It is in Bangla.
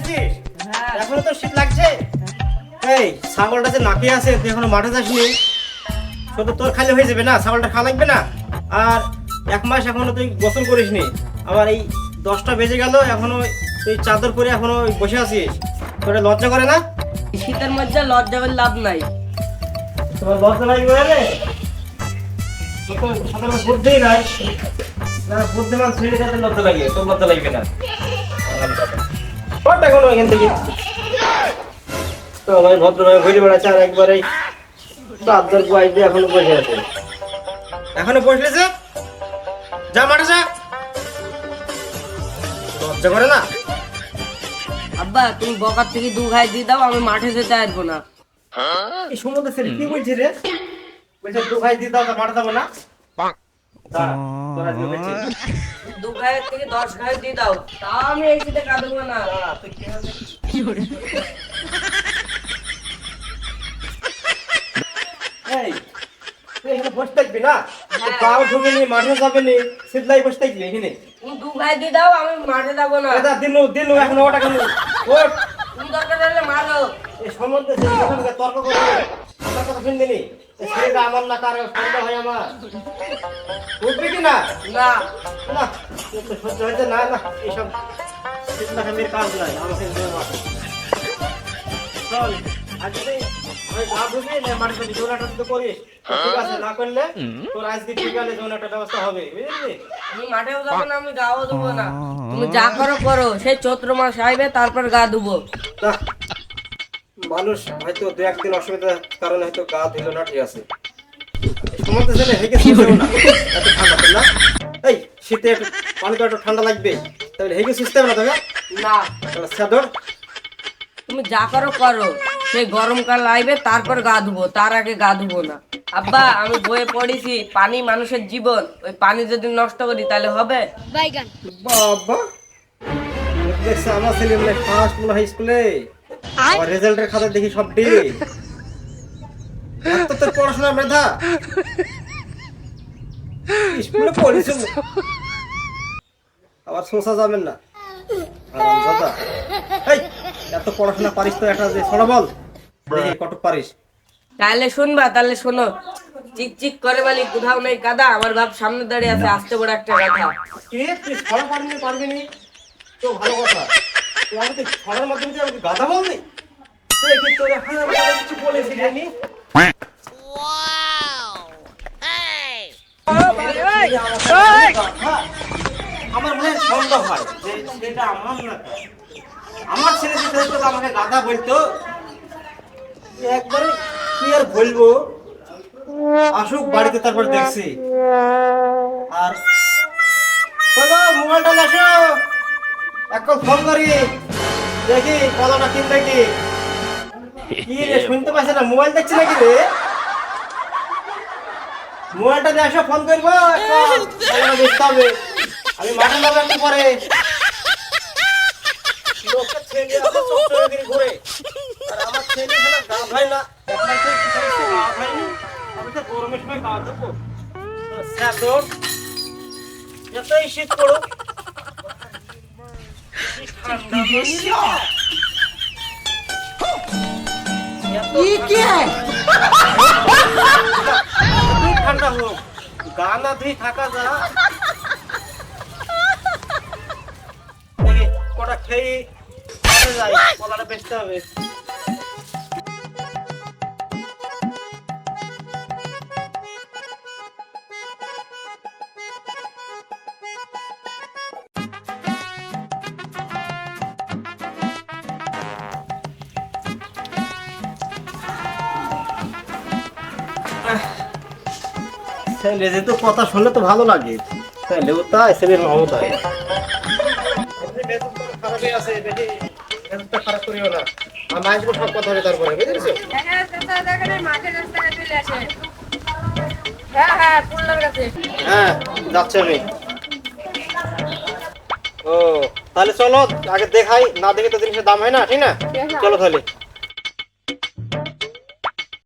আছিস? এখনো তো শীত লাগছে। এই ছাগলটা যে নাকে আছে, তুই এখনো মাঠে যাসনি। শুধু তোর খালি হয়ে যাবে না, ছাগলটা খাওয়া লাগবে না। আর 1 মাস এখনো তুই গোসল করিসনি। আবার এই 10টা বেজে গেল, এখনো তুই চাদর পরে এখনো বসে আছিস। তোর লজ্জা করে না? শীতের মধ্যে লজ্জা করে লাভ নাই। তোমার লজ্জা লাগবে রে? তোর তো সাধারণ বুদ্ধিই নাই। না বুদ্ধিমান ছেলে যাতে লজ্জা লাগে, তোর লজ্জা লাগবে না। কত এখনো এখান থেকে তো ভাই ভদ্রভাবে ঘুরে বেড়াচ্ছে, আর একবারেই চাদর গুয়াই দিয়ে এখনো বসে আছে। এখনো বসেছে, যা মাঠে যা। লজ্জা করে না? আব্বা তুমি বকার থেকে 2 ঘাই দিয়ে দাও, আমি মাঠে যেতে আসবো না। এই সমুদ্র ছেলে কি বলছে রে? বলছে 2 ভাই দিয়ে দাও, তা মাঠে যাবো না। দাঁড়া, তোরা কি বলছিস? 2 ঘাইয়ের থেকে 10 ঘাই দিয়ে দাও, তা আমি এই শীতে কাঁদবো না। দাঁড়া, তুই কি হবে? এই, তুই এখানে বসে থাকবি না? তুই গাও ঢুকে নি, মাঠে যাবে নি, সিধলাই বসে থাকবি এখানে। তুমি 2 ঘাই দিয়ে দাও, আমি মাঠে যাবো না। এটা দিনু দিনু এখন ওটা কেন? ওঠ। তুমি দরকার হলে মারো। এই সম্বন্ধে ছেলের সঙ্গে তর্ক করে আমার কথা শুনবি নি? এই ছেলেটা আমার না, কার সন্দেহ হয় আমার? উঠবি কি না? না না, তোর তো সহ্য হয়েছে না। না, এইসব শীতলাখামির কাজ নাই, আমাকে দেওয়া। চল, আজকে আমি গা ধুবি না, মাঠে যাবি, জোনাটা তো করিস। ঠিক আছে, না করলে তোর আজকে বিকালে জোনাটার ব্যবস্থা হবে, বুঝলি? আমি মাঠেও যাবো না, আমি গাও দেবো না। তুমি যা করো করো, সেই চৈত্র মাস আইবে তারপর গা ধুবো। না, মানুষ হয়তো 2-1 দিন অসুবিধার কারণে হয়তো গা দিল না, ঠিক আছে। সমুদ্রে ছেলে হেগে শুয়েও না, এত ঠান্ডা তো না। এই শীতে পানিটা একটু ঠান্ডা লাগবে, তাহলে হেগে সুস্থ হবে না তোকে? না তাহলে চাদর। তুমি যা করো করো, সেই গরমকাল আইবে তারপর গা ধুবো, তার আগে গা ধুবো না। আব্বা আমি বইয়ে পড়েছি পানি মানুষের জীবন, ওই পানি যদি নষ্ট করি তাহলে হবে? বাবা, দেখছে আমার ছেলে মনে ফার্স্ট মনে হয় স্কুলে, আর রেজাল্টের খাতা দেখি সব ডি। এত তোর পড়াশোনার মেধা, স্কুলে পড়িস আবার শোষা যাবেন না। আরামজাদা, এই এত পড়াশোনা পারিস তো, একটা যে ছড়া বল দেখি কত পারিস। তাহলে শুনবা, তাহলে শোনো। চিক চিক করে বলি কোথাও নেই কাদা, আমার বাপ সামনে দাঁড়িয়ে আছে, আসতে বড় একটা কথা। কে তুই ছড়া পারবি নি? তো ভালো কথা, তুই আমাকে ছড়ার মাধ্যমে তুই আমাকে গাধা বললি? দেখি তোর এখন কিছু বলেছিস আমি। আমার মনে সন্দেহ হয় যে সেটা আমার না, আমার ছেলে যদি হয়তো আমাকে গাধা বলতো, একবারে কি আর বলবো, আসুক বাড়িতে তারপর দেখছি। আর মোবাইলটা আসো, এক ফোন করি, দেখি কলাটা কিনবে কি। কি রে শুনতে পাচ্ছি না, মোবাইল দেখছি নাকি রে? মোবাইলটা দিয়ে আসো, ফোন করবো, দেখতে হবে। আমি মাঠে যাবো একটু পরে। লোকের ছেলে আমার চক্করে ঘুরে, আর আমার ছেলে এখানে গা ভাই না, গা ভাইনি। আমি তো গরমের সময় গা দেবো, যতই শীত পড়ুক, ঠান্ডা ঠান্ডা হোক, গা না ধুই থাকা যা। কটা খেয়ে যাই, কলাটা বেচতে হবে। ছেলে যেহেতু কথা শুনলে তো ভালো লাগে, ছেলেও তাই, ছেলের মাও তাই। খারাপই আছে, দেখি মেজাজটা খারাপ করিও না। আর মাইজগুলো সব কথা হবে তারপরে, বুঝেছো? হ্যাঁ, যাচ্ছে আমি। ও তাহলে চলো আগে দেখাই, না দেখে তো জিনিসের দাম হয় না, ঠিক না? চলো তাহলে।